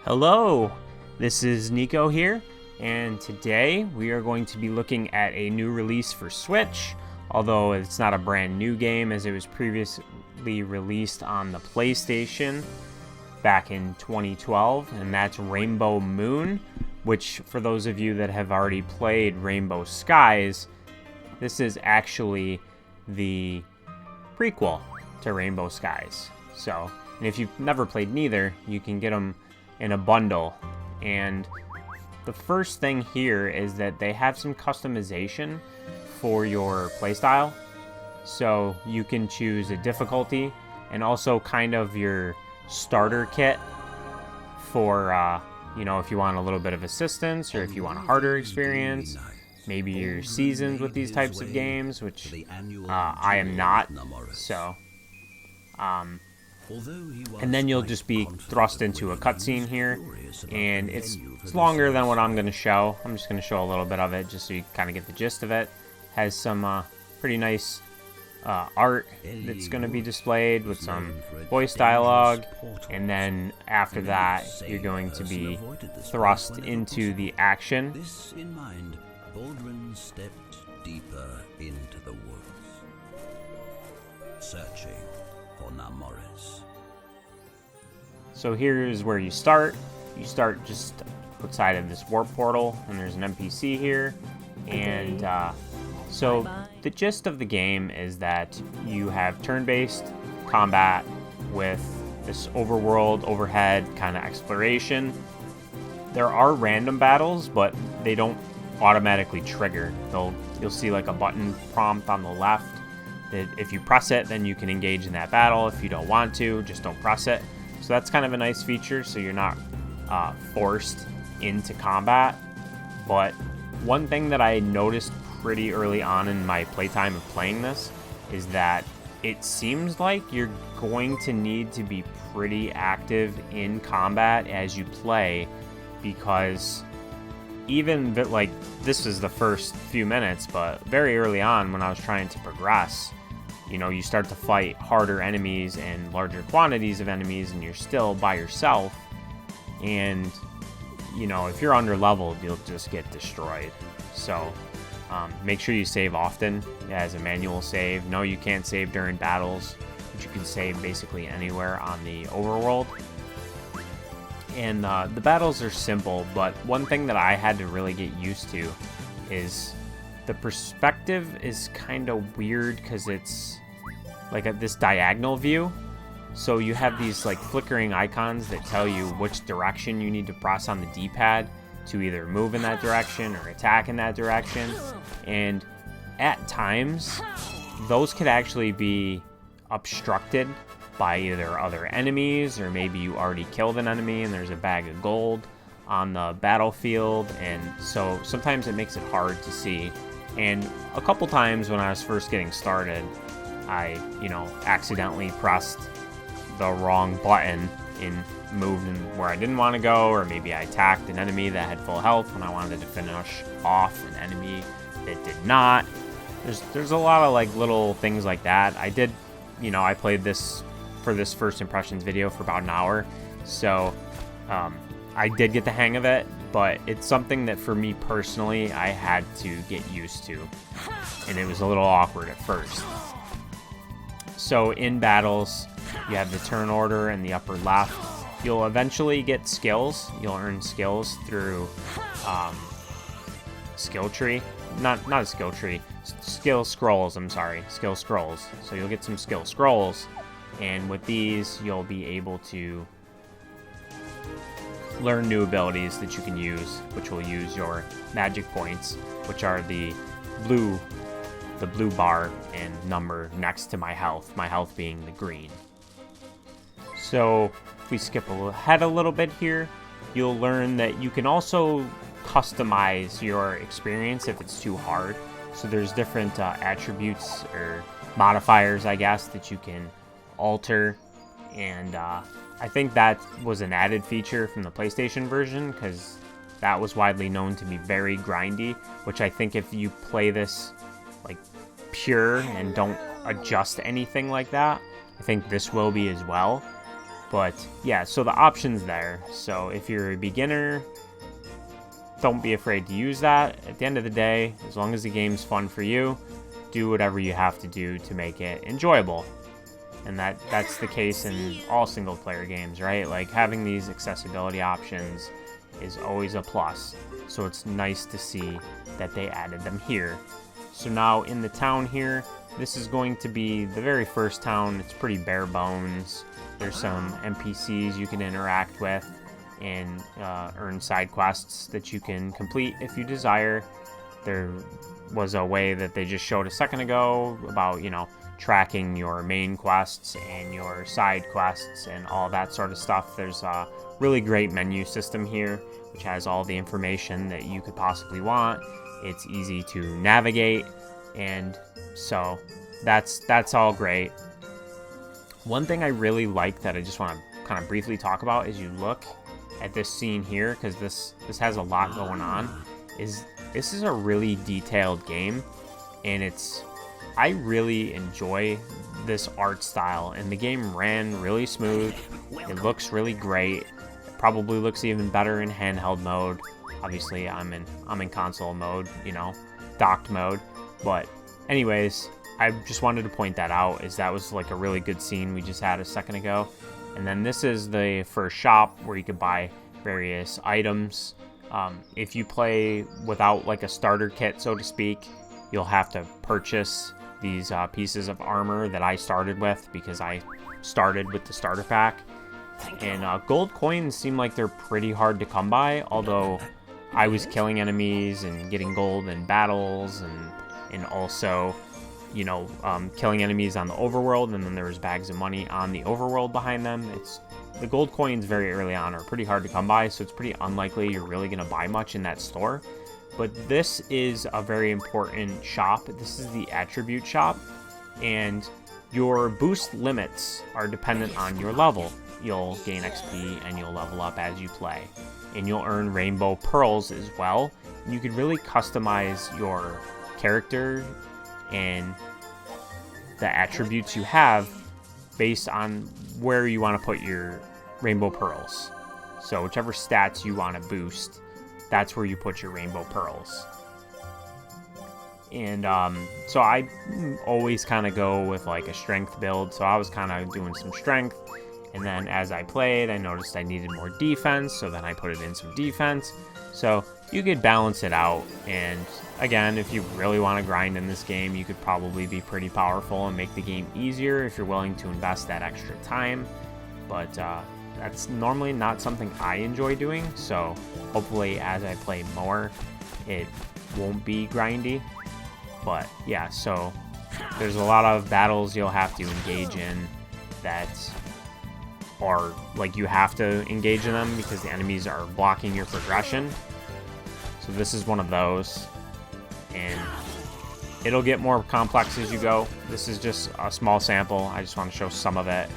Hello, this is Nico here, and today we are going to be looking at a new release for Switch, although it's not a brand new game as it was previously released on the PlayStation back in 2012, and that's Rainbow Moon, which for those of you that have already played Rainbow Skies, this is actually the prequel to Rainbow Skies. So, and if you've never played neither, you can get them in a bundle. And the first thing here is that they have some customization for your playstyle. So you can choose a difficulty and also kind of your starter kit for, if you want a little bit of assistance or if you want a harder experience. Maybe you're seasoned with these types of games, which I am not. So, and then you'll just be thrust into a cutscene here, and it's longer than what I'm going to show. I'm just going to show a little bit of it just so you kind of get the gist of it. Has some pretty nice art that's going to be displayed with some voice dialogue, and then after that you're going to be thrust into the action. This in mind, Baldwin stepped deeper into the woods, searching for Namoris. So here's where you start. You start just outside of this warp portal, and there's an NPC here. And so the gist of the game is that you have turn-based combat with this overworld, overhead kind of exploration. There are random battles, but they don't automatically trigger. You'll see like a button prompt on the left that if you press it, then you can engage in that battle. If you don't want to, just don't press it. So that's kind of a nice feature, so you're not forced into combat. But one thing that I noticed pretty early on in my playtime of playing this is that it seems like you're going to need to be pretty active in combat as you play, because even like this is the first few minutes, but very early on when I was trying to progress, you start to fight harder enemies and larger quantities of enemies, and you're still by yourself. And, if you're under leveled, you'll just get destroyed. So make sure you save often as a manual save. No, you can't save during battles, but you can save basically anywhere on the overworld. And the battles are simple, but one thing that I had to really get used to is the perspective is kind of weird because it's like this diagonal view. So you have these like flickering icons that tell you which direction you need to press on the D-pad to either move in that direction or attack in that direction. And at times, those could actually be obstructed by either other enemies, or maybe you already killed an enemy and there's a bag of gold on the battlefield, and so sometimes it makes it hard to see. And a couple times when I was first getting started, I accidentally pressed the wrong button and moved in where I didn't want to go, or maybe I attacked an enemy that had full health when I wanted to finish off an enemy that did not. There's a lot of like little things like that. I did, I played this for this first impressions video for about an hour, so I did get the hang of it, but it's something that for me personally I had to get used to, and it was a little awkward at first. So in battles, you have the turn order in the upper left. You'll eventually get skills. You'll earn skills through skill tree. Not a skill tree. Skill scrolls, I'm sorry. Skill scrolls. So you'll get some skill scrolls, and with these you'll be able to learn new abilities that you can use, which will use your magic points, which are the blue bar and number next to my health being the green. So if we skip ahead a little bit here, you'll learn that you can also customize your experience if it's too hard. So there's different attributes or modifiers, I guess, that you can alter, and I think that was an added feature from the PlayStation version, because that was widely known to be very grindy, which I think if you play this like pure and don't adjust anything like that, I think this will be as well. But yeah, so the options there. So if you're a beginner, don't be afraid to use that. At the end of the day, as long as the game's fun for you, do whatever you have to do to make it enjoyable. And that's the case in all single player games, right? Like, having these accessibility options is always a plus. So it's nice to see that they added them here. So now in the town here, this is going to be the very first town. It's pretty bare bones. There's some NPCs you can interact with and earn side quests that you can complete if you desire. There was a way that they just showed a second ago about, tracking your main quests and your side quests and all that sort of stuff. There's a really great menu system here, which has all the information that you could possibly want. It's easy to navigate, and so that's all great. One thing I really like that I just want to kind of briefly talk about is you look at this scene here, because this has a lot going on, is this is a really detailed game, and I really enjoy this art style, and the game ran really smooth. It looks really great. It probably looks even better in handheld mode. Obviously, I'm in console mode, docked mode. But anyways, I just wanted to point that out, as that was like a really good scene we just had a second ago. And then this is the first shop where you could buy various items. If you play without like a starter kit, so to speak, you'll have to purchase these pieces of armor that I started with, because I started with the starter pack. And gold coins seem like they're pretty hard to come by, although I was killing enemies and getting gold in battles, and also killing enemies on the overworld, and then there was bags of money on the overworld behind them. The gold coins very early on are pretty hard to come by, so it's pretty unlikely you're really going to buy much in that store. But this is a very important shop. This is the attribute shop, and your boost limits are dependent on your level. You'll gain XP and you'll level up as you play, and you'll earn rainbow pearls as well. And you can really customize your character and the attributes you have based on where you want to put your rainbow pearls. So whichever stats you want to boost, that's where you put your rainbow pearls. And so I always kind of go with like a strength build. So I was kind of doing some strength, and then as I played, I noticed I needed more defense, so then I put it in some defense. So you could balance it out. And again, if you really want to grind in this game, you could probably be pretty powerful and make the game easier if you're willing to invest that extra time. But that's normally not something I enjoy doing, so hopefully as I play more, it won't be grindy. But yeah, so there's a lot of battles you'll have to engage in that are like, you have to engage in them because the enemies are blocking your progression. So this is one of those, and it'll get more complex as you go. This is just a small sample. I just want to show some of it,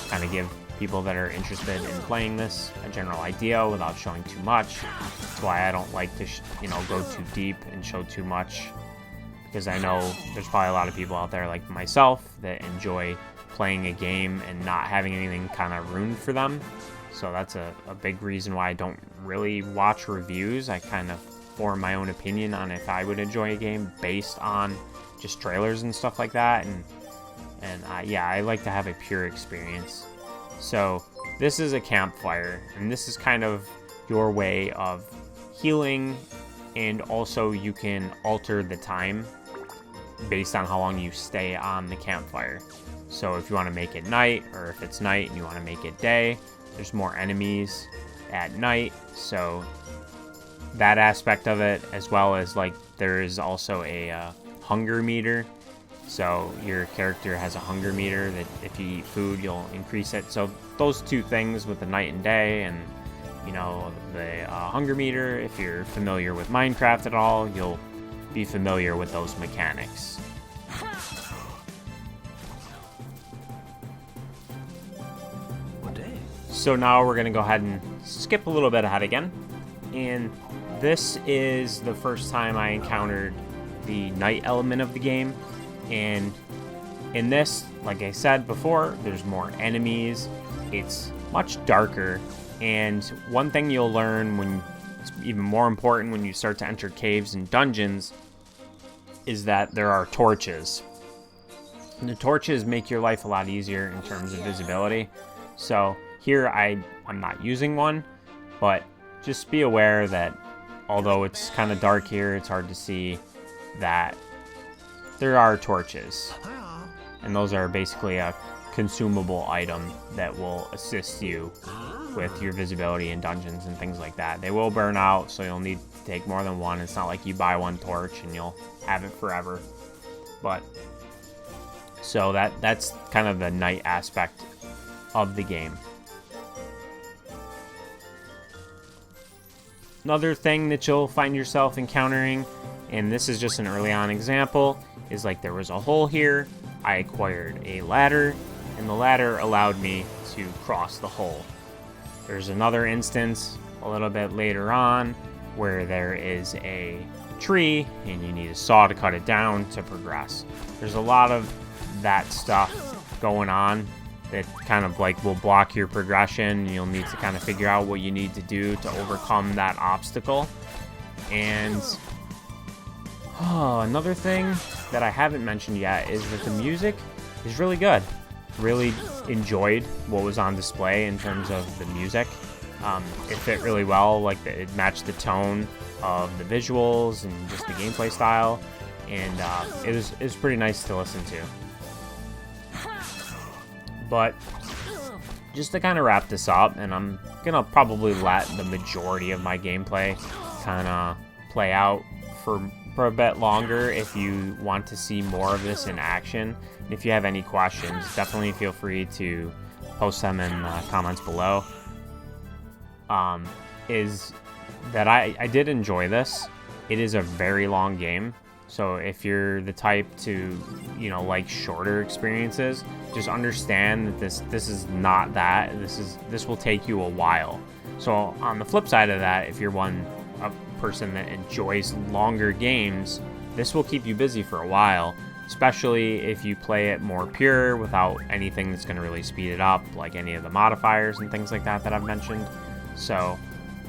kind of give people that are interested in playing this a general idea without showing too much. That's why I don't like to go too deep and show too much, because I know there's probably a lot of people out there like myself that enjoy playing a game and not having anything kind of ruined for them. So that's a big reason why I don't really watch reviews. I kind of form my own opinion on if I would enjoy a game based on just trailers and stuff like that. And yeah, I like to have a pure experience. So this is a campfire, and this is kind of your way of healing, and also you can alter the time based on how long you stay on the campfire. So if you want to make it night, or if it's night and you want to make it day, there's more enemies at night. So that aspect of it, as well as like there is also a hunger meter. So your character has a hunger meter that if you eat food, you'll increase it. So those two things with the night and day, and the hunger meter, if you're familiar with Minecraft at all, you'll be familiar with those mechanics. So now we're going to go ahead and skip a little bit ahead again. And this is the first time I encountered the night element of the game. And in this, like I said before, there's more enemies, it's much darker. And one thing you'll learn, when it's even more important when you start to enter caves and dungeons, is that there are torches. And the torches make your life a lot easier in terms of visibility. So here I'm not using one, but just be aware that although it's kind of dark here, it's hard to see, that there are torches. And those are basically a consumable item that will assist you with your visibility in dungeons and things like that. They will burn out, so you'll need to take more than one. It's not like you buy one torch and you'll have it forever. But so that's kind of the night aspect of the game. Another thing that you'll find yourself encountering, and this is just an early on example, is like there was a hole here. I acquired a ladder, and the ladder allowed me to cross the hole. There's another instance a little bit later on where there is a tree and you need a saw to cut it down to progress. There's a lot of that stuff going on that kind of like will block your progression. You'll need to kind of figure out what you need to do to overcome that obstacle. And another thing that I haven't mentioned yet is that the music is really good. Really enjoyed what was on display in terms of the music. It fit really well, like it matched the tone of the visuals and just the gameplay style, and it was pretty nice to listen to. But just to kind of wrap this up, and I'm gonna probably let the majority of my gameplay kind of play out for a bit longer if you want to see more of this in action. If you have any questions, definitely feel free to post them in the comments below. Is that I did enjoy this. It is a very long game, so if you're the type to, like shorter experiences, just understand that this is not that. This will take you a while. So on the flip side of that, if you're a person that enjoys longer games, this will keep you busy for a while, especially if you play it more pure without anything that's going to really speed it up, like any of the modifiers and things like that I've mentioned. So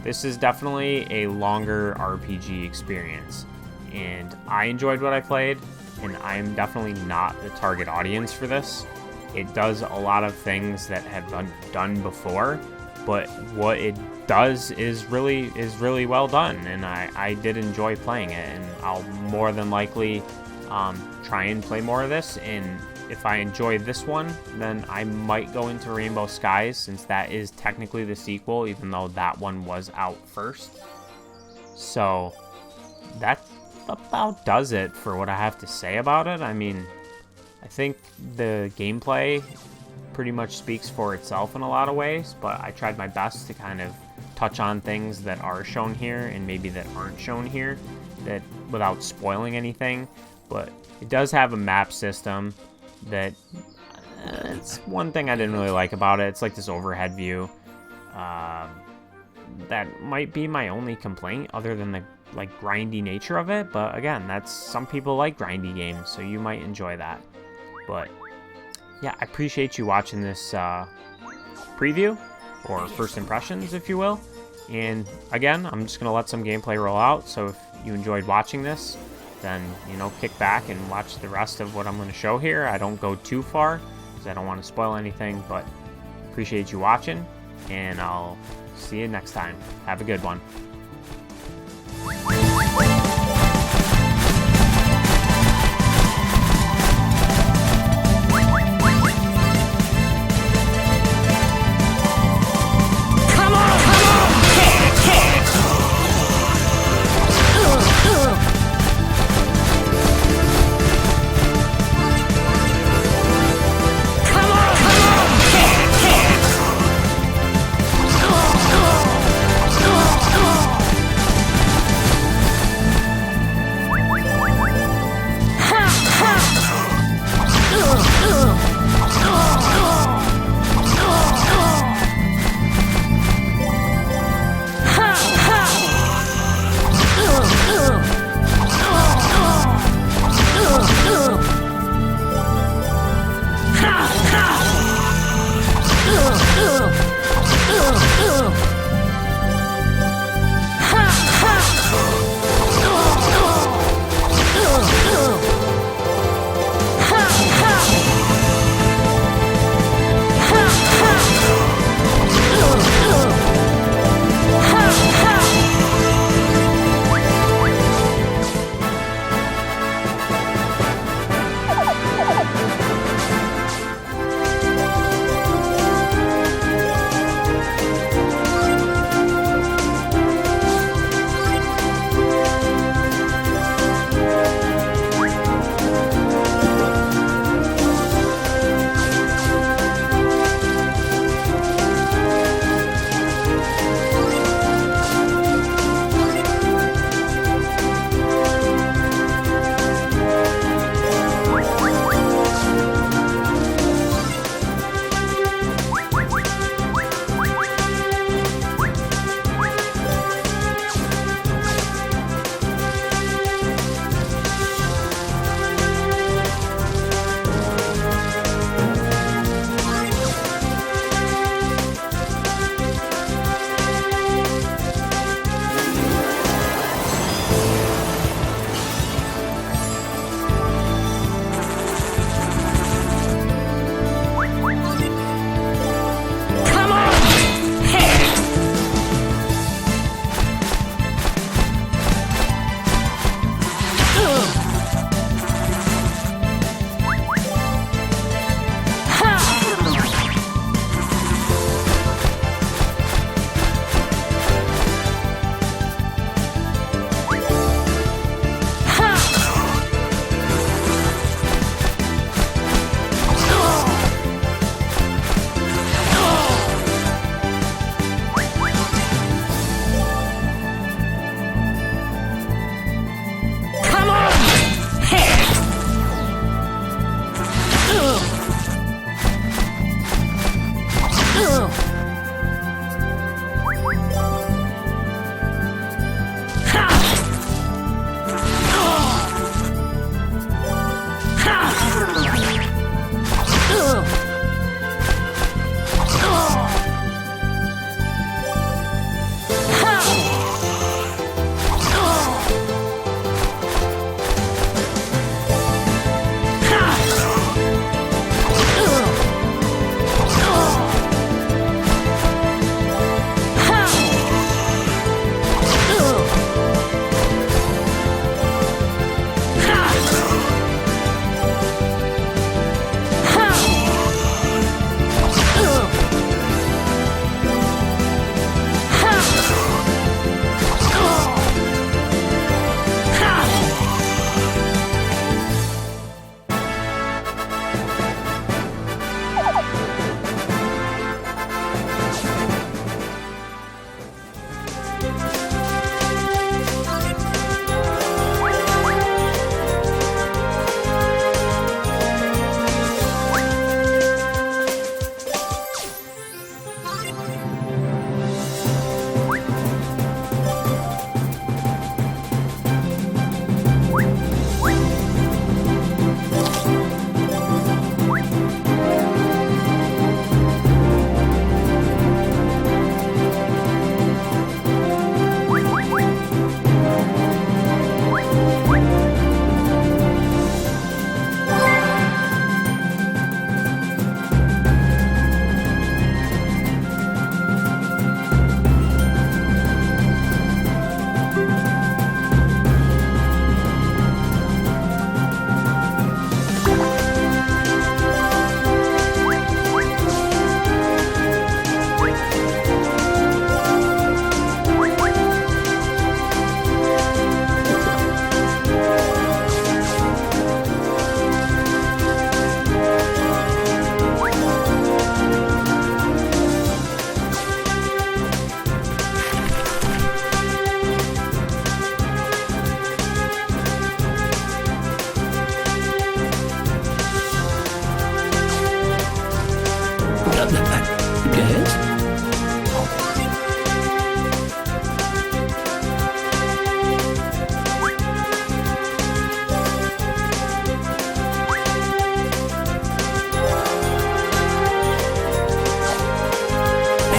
this is definitely a longer RPG experience, and I enjoyed what I played, and I'm definitely not the target audience for this. It does a lot of things that have been done before, but what it does is really well done, and I did enjoy playing it, and I'll more than likely try and play more of this. And if I enjoy this one, then I might go into Rainbow Skies, since that is technically the sequel, even though that one was out first. So that about does it for what I have to say about it. I mean, I think the gameplay pretty much speaks for itself in a lot of ways, but I tried my best to kind of touch on things that are shown here and maybe that aren't shown here, that without spoiling anything. But it does have a map system that it's one thing I didn't really like about it. It's like this overhead view. That might be my only complaint, other than the grindy nature of it. But again, that's, some people like grindy games, so you might enjoy that. But yeah, I appreciate you watching this preview, or first impressions, if you will. And again, I'm just gonna let some gameplay roll out. So if you enjoyed watching this, then kick back and watch the rest of what I'm going to show here. I don't go too far because I don't want to spoil anything, but appreciate you watching, and I'll see you next time. Have a good one.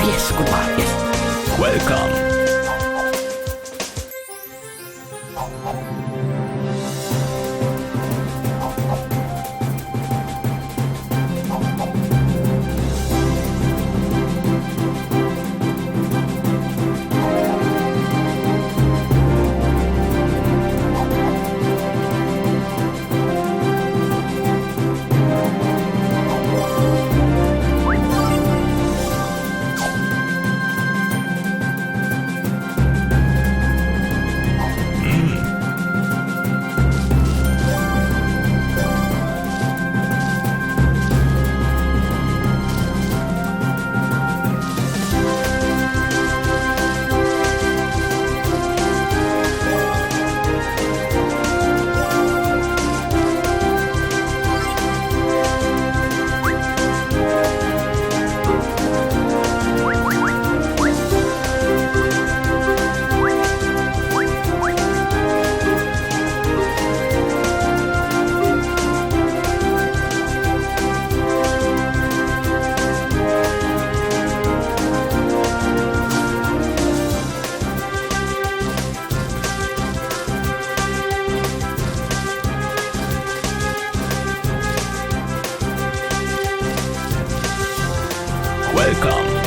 Yes, goodbye. Yes. Welcome. Welcome.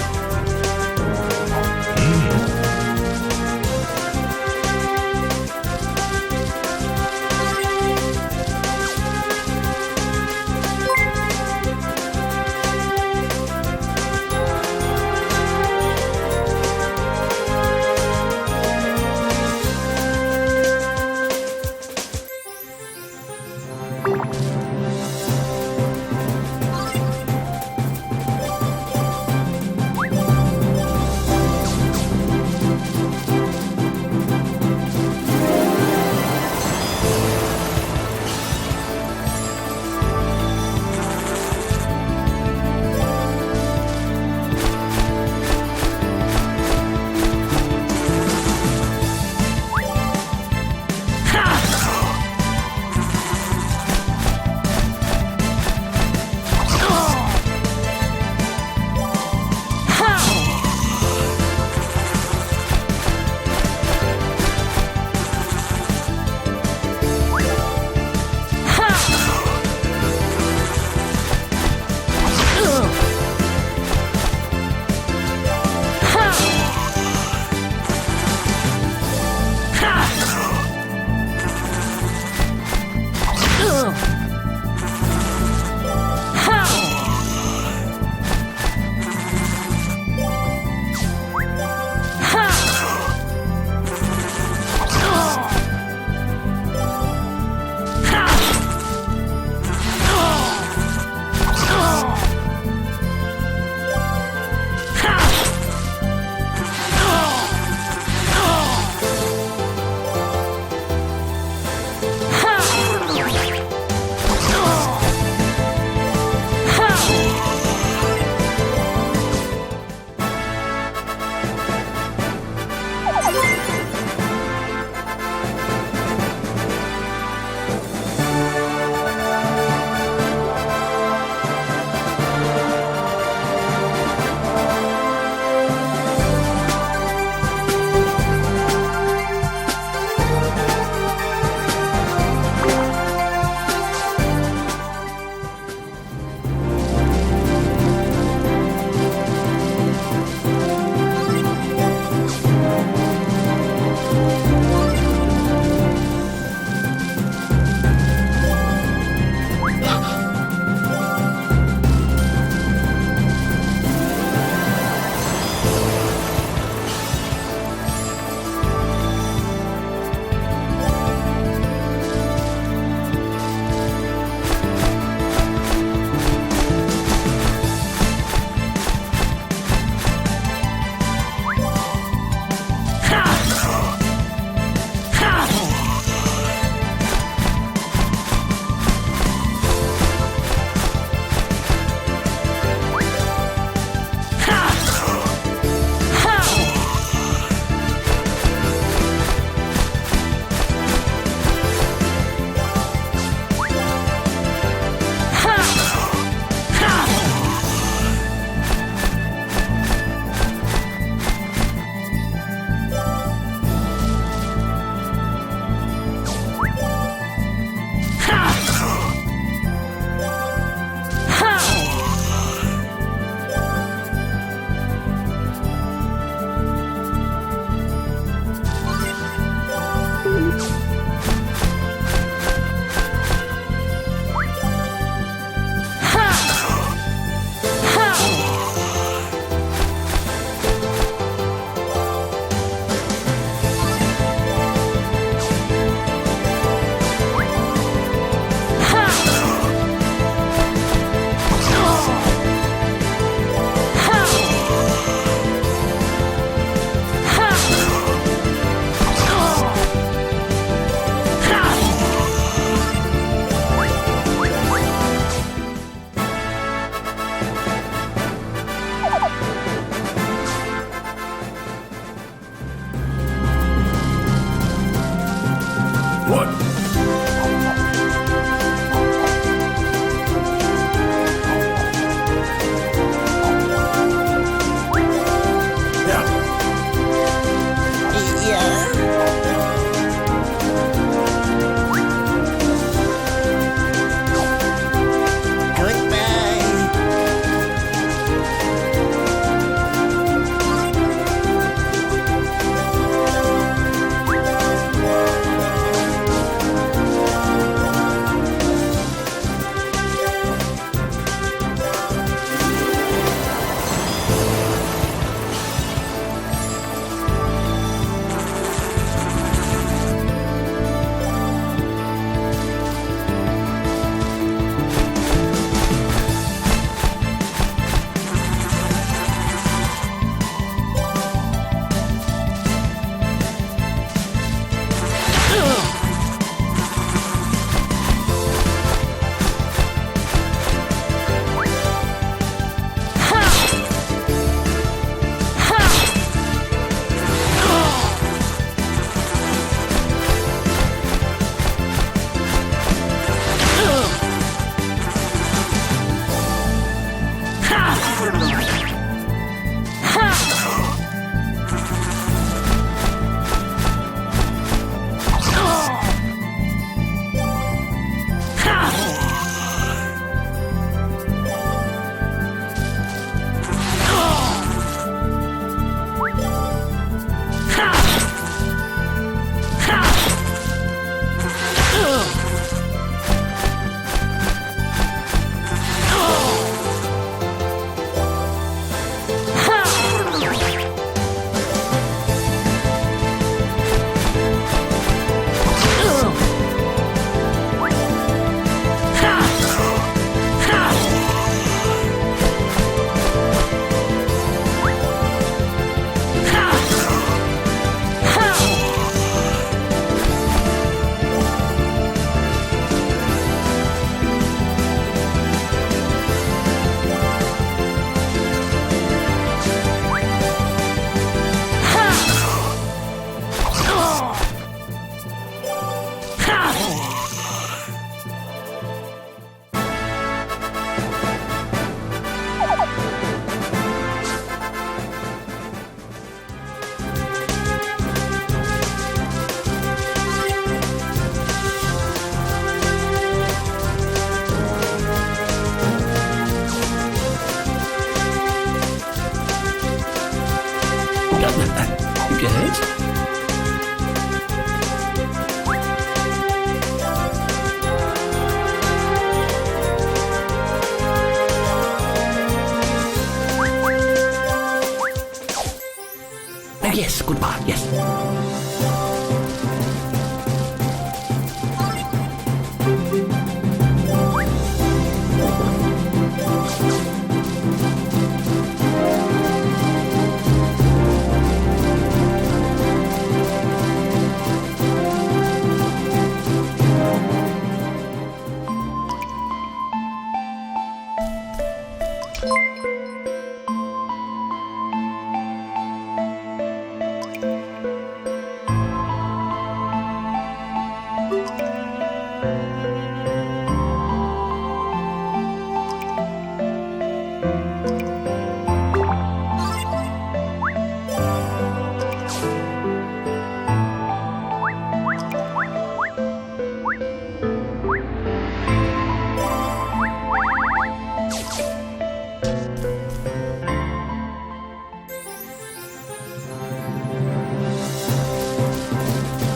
Yes, goodbye, yes.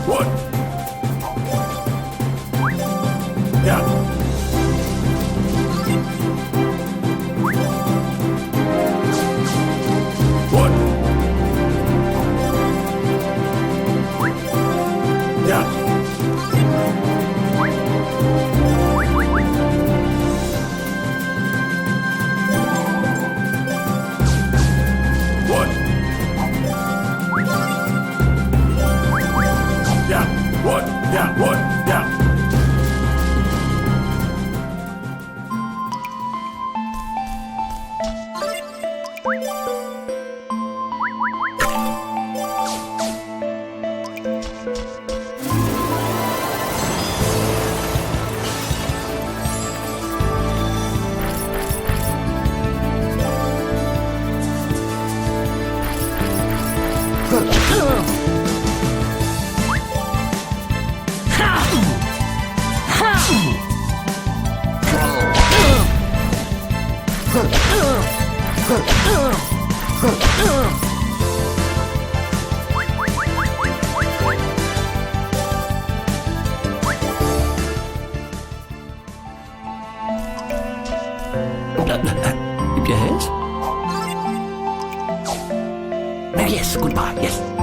What? Yeah. What? Yeah. What? Yeah. What? Yeah. What? Yeah. Yes? Yes, goodbye, yes.